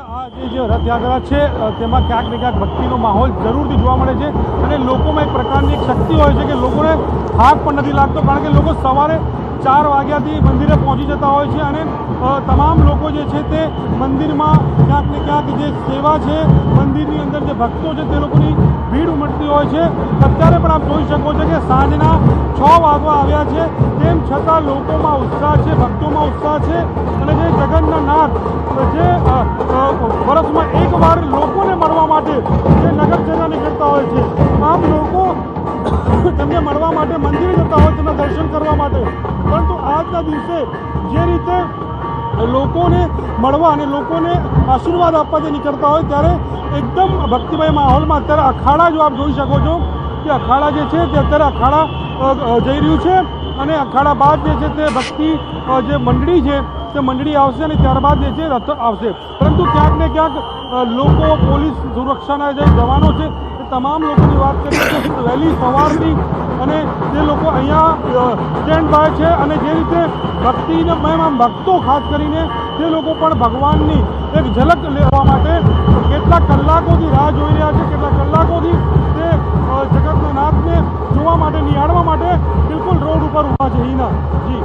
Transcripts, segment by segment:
આ જે રથયાત્રા છે તેમાં ક્યાંક ને ક્યાંક ભક્તિનો માહોલ જરૂરથી જોવા મળે છે અને લોકોમાં એક પ્રકારની એક શક્તિ હોય છે કે લોકોને થાક પણ નથી લાગતો, કારણ કે લોકો સવારે 4 વાગ્યાથી મંદિરે પહોંચી જતા હોય છે અને તમામ લોકો જે છે તે મંદિરમાં ક્યાંક ને ક્યાંક જે સેવા છે, મંદિરની અંદર જે ભક્તો છે તે લોકોની ભીડ ઉમટતી હોય છે। અત્યારે પણ આપ જોઈ શકો છો કે સાંજના 6 વાગવા આવ્યા છે, તેમ છતાં લોકોમાં ઉત્સાહ છે, ભક્તોમાં ઉત્સાહ છે અને જે જગન્નાથ જે વર્ષમાં એકવાર લોકોને મળવા માટે જે નગરચર્યા નીકળતા હોય છે, આમ લોકો તેમને મળવા માટે મંદિરે જતા હોય, તેમના દર્શન કરવા માટે, પરંતુ આજના દિવસે જે રીતે લોકોને મળવા અને લોકોને આશીર્વાદ આપવા જે નીકળતા હોય ત્યારે એકદમ ભક્તિમય માહોલમાં અત્યારે અખાડા જો આપ જોઈ શકો છો કે અખાડા જે છે તે અત્યારે અખાડા જઈ રહ્યું છે અને અખાડા બાદ જે છે તે ભક્તિ જે મંડળી છે તે મંડળી આવશે અને ત્યારબાદ જે છે રથ આવશે। પરંતુ ક્યાંક ને ક્યાંક લોકો, પોલીસ સુરક્ષાના જે જવાનો છે એ તમામ લોકોની વાત કરીએ તો વહેલી સવારથી અને જે લોકો અહીંયા સ્ટેન્ડ બાય છે અને જે રીતે ભક્તિના ભક્તો ખાસ કરીને જે લોકો પણ ભગવાનની એક ઝલક લેવા માટે કેટલાક કલાકોથી રાહ જોઈ રહ્યા છે, કેટલાક કલાકોથી તે જગતના નાથને જોવા માટે, નિહાળવા માટે બિલકુલ રોડ ઉપર ઊભા છે। હિના જી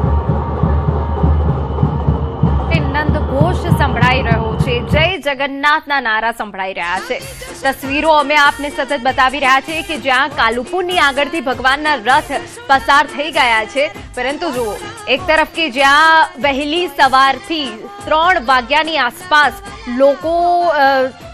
નંદ ઘોષ સંભળાઈ રહ્યો છે, જય જગન્નાથના નારા સંભળાઈ રહ્યા છે। તસવીરો અમે આપને સતત બતાવી રહ્યા છીએ કે જ્યાં કાલુપુરની આગળથી ભગવાનના રથ પસાર થઈ ગયા છે, પરંતુ જુઓ એક તરફ કે જ્યાં વહેલી સવારથી 3 વાગ્યાની આસપાસ લોકો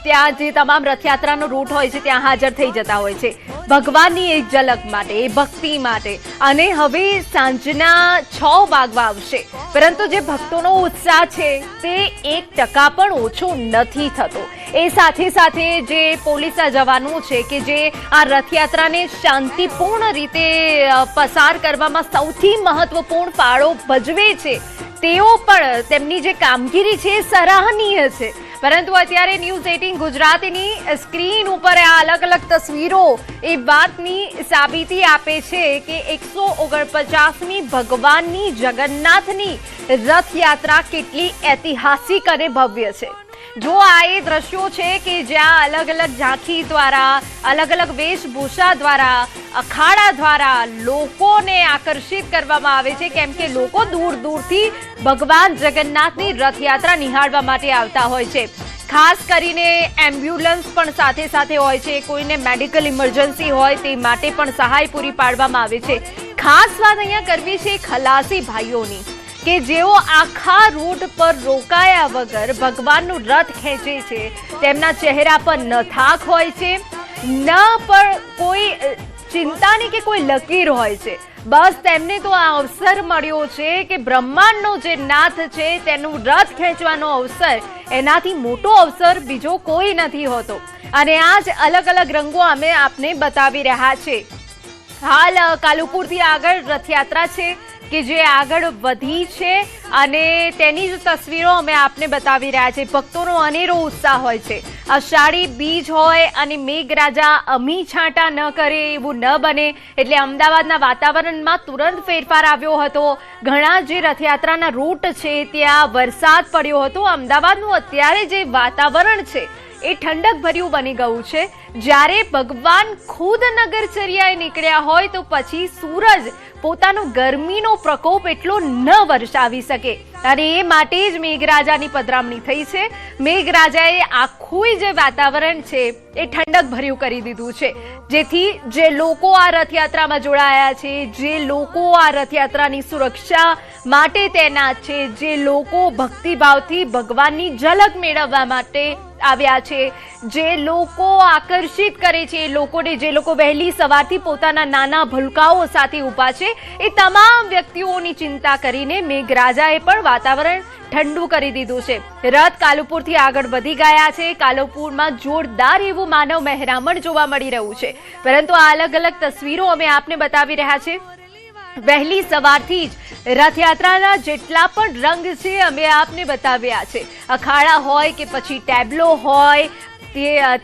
ત્યાં જે તમામ રથયાત્રાનો રૂટ હોય છે ત્યાં હાજર થઈ જતા હોય છે ભગવાનની એક ઝલક માટે, ભક્તિ માટે, અને હવે સાંજના 6 વાગવા આવશે, પરંતુ જે ભક્તોનો ઉત્સાહ છે તે 1% પણ ઓછો નથી થતો। એ સાથે સાથે જે પોલીસના જવાનો છે કે જે આ રથયાત્રાને શાંતિપૂર્ણ રીતે પસાર કરવામાં સૌથી મહત્વપૂર્ણ ફાળો ભજવે છે, તેઓ પણ તેમની જે કામગીરી છે સરાહનીય છે। પરંતુ અત્યારે ન્યૂઝ 18 ગુજરાતીની સ્ક્રીન ઉપર આ અલગ અલગ તસવીરો એ વાતની સાબિતી આપે છે કે 149મી ભગવાનની જગન્નાથની રથયાત્રા કેટલી ઐતિહાસિક અને ભવ્ય છે। જો આ એ દ્રશ્યો છે કે જ્યાં અલગ અલગ ઝાંખી દ્વારા, અલગ અલગ વેશભૂષા દ્વારા, અખાડા દ્વારા લોકોને આકર્ષિત કરવામાં આવે છે, કેમ કે લોકો દૂર દૂરથી ભગવાન જગન્નાથની રથયાત્રા નિહાળવા માટે આવતા હોય છે। ખાસ કરીને એમ્બ્યુલન્સ પણ સાથે સાથે હોય છે, કોઈને મેડિકલ ઇમરજન્સી હોય તે માટે પણ સહાય પૂરી પાડવામાં આવે છે। ખાસ વાત અહીંયા કરવી છે ખલાસી ભાઈઓની કે જેઓ આખા રૂટ પર રોકાયા વગર ભગવાનનું રથ ખેંચે છે, તેમના ચહેરા પર ન થાક હોય છે, ન પણ કોઈ ચિંતાની કે કોઈ લકીર હોય છે। બસ તેમને તો આ અવસર મળ્યો છે કે બ્રહ્માંડનો જે નાથ છે તેનું રથ ખેંચવાનો અવસર, એનાથી મોટો અવસર બીજો કોઈ નથી હોતો। અને આ જ અલગ અલગ રંગો અમે આપને બતાવી રહ્યા છે। હાલ કાલુપુરથી આગળ રથયાત્રા છે કે જે આગળ વધી છે અને તેની જ તસવીરો અમે આપને બતાવી રહ્યા છે। ભક્તોનો અનેરો ઉત્સાહ હોય છે। અષાઢી બીજ હોય અને મેઘરાજા અમી છાંટા ન કરે એવું ન બને, એટલે અમદાવાદના વાતાવરણમાં તુરંત ફેરફાર આવ્યો હતો। ઘણા જે રથયાત્રાના રૂટ છે ત્યાં વરસાદ પડ્યો હતો। અમદાવાદનું અત્યારે જે વાતાવરણ છે એ ઠંડક ભર્યું બની ગયું છે। જ્યારે ભગવાન ખુદ નગરચર્યાએ નીકળ્યા હોય તો પછી સૂરજ પોતાનો ગરમીનો પ્રકોપ એટલો ન વર્ષાવી શકે, અને એ માટે જ મેઘરાજાની પધરામણી થઈ છે। મેઘરાજાએ આખું જે વાતાવરણ છે એ ઠંડક ભર્યું કરી દીધું છે, જેથી જે લોકો આ રથયાત્રામાં જોડાયા છે, જે લોકો આ રથયાત્રાની સુરક્ષા માટે તૈનાત છે, જે લોકો ભક્તિભાવથી ભગવાનની ઝલક મેળવવા માટે આવ્યા છે, જે લોકો આકર્ષિત કરે છે, લોકોને જે લોકો વહેલી સવારથી પોતાના નાના ભૂલકાઓ સાથે ઊભા છે, એ તમામ વ્યક્તિઓની ચિંતા કરીને મેઘરાજાએ પણ વાતાવરણ ઠંડુ કરી દીધું છે। રથ કાલુપુરથી આગળ વધી ગયા છે। કાલુપુરમાં જોરદાર એવું માનવ મહેરામણ જોવા મળી રહ્યું છે, પરંતુ આ અલગ અલગ તસવીરો અમે આપને બતાવી રહ્યા છે। વહેલી સવારથી જ રથયાત્રાના જેટલા પણ રંગ છે અમે આપને બતાવ્યા છે। અખાડા હોય કે પછી ટેબ્લો હોય,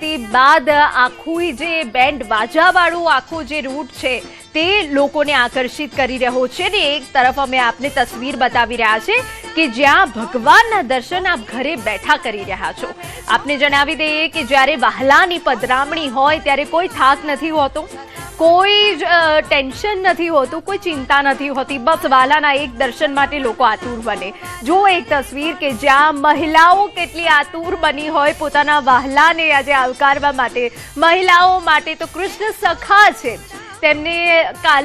તે બાદ આખું જે બેન્ડ બાજાવાળું આખું જે રૂટ છે તે લોકોને આકર્ષિત કરી રહ્યો છે ને એક તરફ અમે આપને તસવીર બતાવી રહ્યા છે કે જ્યાં ભગવાનના દર્શન આપ ઘરે બેઠા કરી રહ્યા છો। આપને જણાવી દઈએ કે જ્યારે વહાલાની પધરામણી હોય ત્યારે કોઈ થાક નથી હોતો, કોઈ જ ટેન્શન નથી હોતું, કોઈ ચિંતા નથી હોતી, બસ વહાલાના એક દર્શન માટે લોકો આતુર બને। જો એક તસવીર કે જ્યાં મહિલાઓ કેટલી આતુર બની હોય પોતાના વહાલાને આજે આવકારવા માટે। મહિલાઓ માટે તો કૃષ્ણ સખા છે, તેમને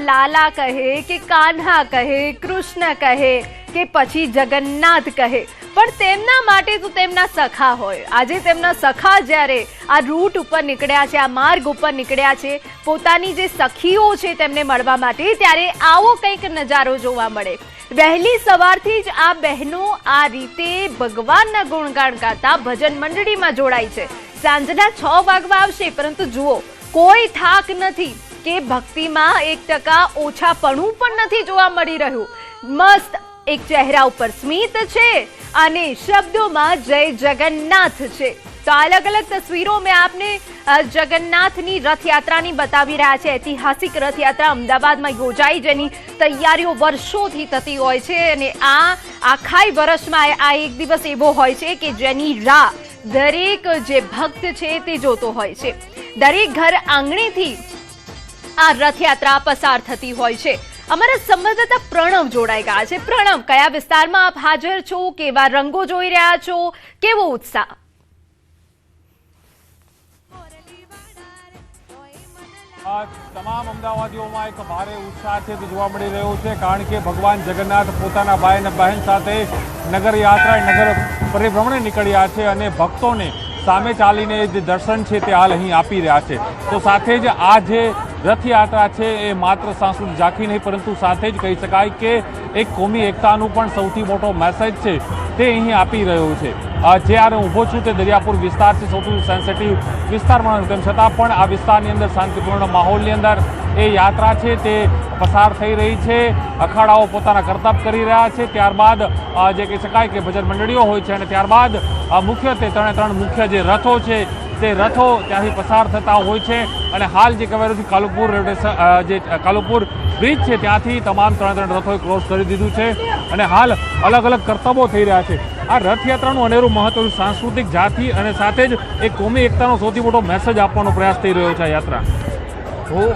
લાલા કહે કે કાન્હા કહે, કૃષ્ણ કહે કે પછી જગન્નાથ કહે, પણ તેમના માટે તો તેમના સખા હોય। આજે તેમના સખા જ્યારે આ રૂટ ઉપર નીકળ્યા છે, આ માર્ગ ઉપર નીકળ્યા છે પોતાની જે સખીઓ છે તેમને મળવા માટે, ત્યારે આવો કંઈક નજારો જોવા મળે। વહેલી સવારથી જ આ બહેનો આ રીતે ભગવાનના ગુણગાન ગાતા ભજન મંડળીમાં જોડાઈ છે। સાંજના 6 વાગવા આવશે પરંતુ જુઓ કોઈ થાક નથી કે ભક્તિમાં 1% ઓછાપણું પણ નથી જોવા મળી રહ્યું। મસ્ત એક ચહેરા ઉપર સ્મિત છે અને શબ્દોમાં જય જગન્નાથ છે। તો અલગ અલગ તસવીરો મેં આપને જગન્નાથની રથયાત્રાની બતાવી રહ્યા છે। ઐતિહાસિક રથયાત્રા અમદાવાદમાં યોજાઈ જેની તૈયારીઓ વર્ષોથી થતી હોય છે અને આ આખાય વર્ષમાં આ એક દિવસ એવો હોય છે કે જેની રાહ દરેક જે ભક્ત છે તે જોતો હોય છે। દરેક ઘર આંગણેથી આ રથયાત્રા પસાર થતી હોય છે। અમારા સંવાદદાતા પ્રણવ જોડાઈ ગયા છે। પ્રણવ, કયા વિસ્તારમાં આપ હાજર છો, કેવા રંગો જોઈ રહ્યા છો, કેવો ઉત્સાહ? તમામ અમદાવાદીઓમાં એક ભારે ઉત્સાહ છે તે જોવા મળી રહ્યો છે, કારણ કે ભગવાન જગન્નાથ પોતાના ભાઈ અને બહેન સાથે નગર યાત્રા નગર પરિભ્રમણે નીકળ્યા છે અને ભક્તોને સામે ચાલીને જે દર્શન છે તે હાલ અહીં આપી રહ્યા છે। તો સાથે જ આ જે રથયાત્રા છે એ માત્ર સાંસ્કૃતિક ઝાંખી નહીં પરંતુ સાથે જ કહી શકાય કે એક કોમી એકતાનું પણ સૌથી મોટો મેસેજ છે તે અહીં આપી રહ્યો છે। જ્યારે હું ઊભો છું તે દરિયાપુર વિસ્તાર છે, સૌથી સેન્સિટિવ વિસ્તારમાં, તેમ છતાં પણ આ વિસ્તારની અંદર શાંતિપૂર્ણ માહોલની અંદર એ યાત્રા છે તે પસાર થઈ રહી છે। અખાડાઓ પોતાના કરતબ કરી રહ્યા છે, ત્યારબાદ જે કહી શકાય કે ભજન મંડળીઓ હોય છે અને ત્યારબાદ મુખ્યત્વે 3 મુખ્ય જે રથો છે તે રથો ત્યાંથી પસાર થતા હોય છે અને હાલ જે કહેવાય છે કાલુપુર જે કાલુપુર બ્રિજ છે ત્યાંથી તમામ 3 રથોએ ક્રોસ કરી દીધું છે અને હાલ અલગ અલગ કરતબો થઈ રહ્યા છે। આ રથયાત્રાનું અનેરું મહત્વ સાંસ્કૃતિક જાતિ અને સાથે જ એક કોમી એકતાનો સૌથી મોટો મેસેજ આપવાનો પ્રયાસ થઈ રહ્યો છે આ યાત્રા।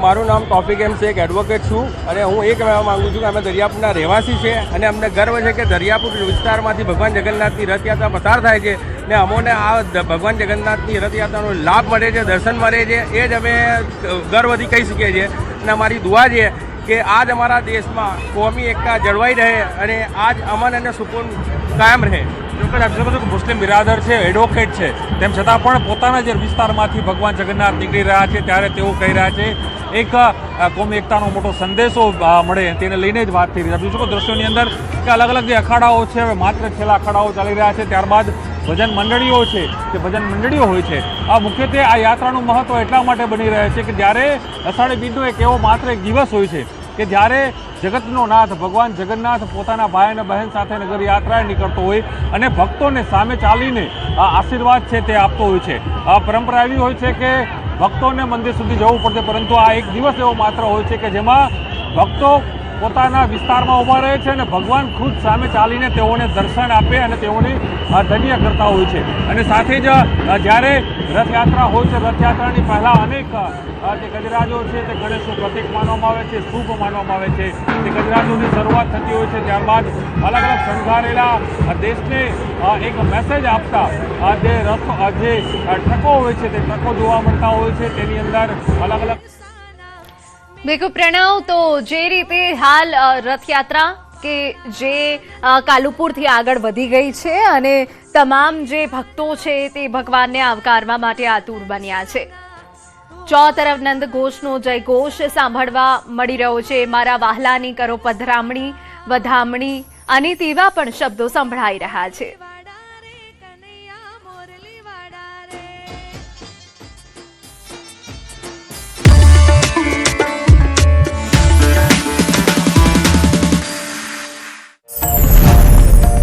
મારું નામ તોફિક એમ છે, એક એડવોકેટ છું અને હું એ કહેવા માગું છું કે અમે દરિયાપુરના રહેવાસી છે અને અમને ગર્વ છે કે દરિયાપુર વિસ્તારમાંથી ભગવાન જગન્નાથની રથયાત્રા પસાર થાય છે ને અમોને આ ભગવાન જગન્નાથની રથયાત્રાનો લાભ મળે છે, દર્શન મળે છે, એ જ અમે ગર્વથી કહી શકીએ છીએ અને અમારી દુઆ છે કે આજ અમારા દેશમાં કોમી એકતા જળવાઈ રહે અને આજ અમન અને સુકૂન કાયમ રહે। ચોક્કસ આપ સમજો કે મુસ્લિમ બિરાદર છે, એડવોકેટ છે, તેમ છતાં પણ પોતાના જે વિસ્તારમાંથી ભગવાન જગન્નાથ નીકળી રહ્યા છે ત્યારે તેઓ કહી રહ્યા છે એક કોમી એકતાનો મોટો સંદેશો મળે તેને લઈને જ વાત થઈ રહી છે। આપ જોઈ શકો દ્રશ્યોની અંદર કે અલગ અલગ જે અખાડાઓ છે હવે માત્ર છેલ્લા અખાડાઓ ચાલી રહ્યા છે, ત્યારબાદ ભજન મંડળીઓ છે તે ભજન મંડળીઓ હોય છે। આ મુખ્યત્વે આ યાત્રાનું મહત્વ એટલા માટે બની રહે છે કે જ્યારે અષાઢી બીજનો એક એવો માત્ર એક દિવસ હોય છે કે જ્યારે જગતનો નાથ ભગવાન જગન્નાથ પોતાના ભાઈ અને બહેન સાથે નગર યાત્રાએ નીકળતો હોય અને ભક્તોને સામે ચાલીને આશીર્વાદ છે તે આપતો હોય છે। આ પરંપરા એવી હોય છે કે ભક્તોને મંદિર સુધી જવું પડશે, પરંતુ આ એક દિવસ એવો માત્ર હોય છે કે જેમાં ભક્તો પોતાના વિસ્તારમાં ઊભા રહે છે અને ભગવાન ખુદ સામે ચાલીને તેઓને દર્શન આપે અને તેઓની ધન્ય કરતા હોય છે। અને સાથે જ જ્યારે રથયાત્રા હોય છે, રથયાત્રાની પહેલાં અનેક જે ગજરાજો છે તે ગણેશનું પ્રતીક માનવામાં આવે છે, શુભ માનવામાં આવે છે, તે ગજરાજોની શરૂઆત થતી હોય છે, ત્યારબાદ અલગ અલગ શણગારેલા દેશને એક મેસેજ આપતા જે રથો જે ટ્રકો હોય છે તે ટ્રકો જોવા મળતા હોય છે, તેની અંદર અલગ અલગ देखो प्रणव, तो जे रीते हाल रथयात्रा કે જે કાલુપુરથી આગળ વધી ગઈ છે અને તમામ જે ભક્તો છે તે ભગવાનને આવકારવા માટે આતુર બન્યા છે। ચોતરફ નંદ ઘોષનો જય ઘોષ સાંભળવા મળી રહ્યો છે। મારા વહાલાની કરો પધરામણી, વધામણી અને તેવા પણ શબ્દો સંભળાઈ રહ્યા છે।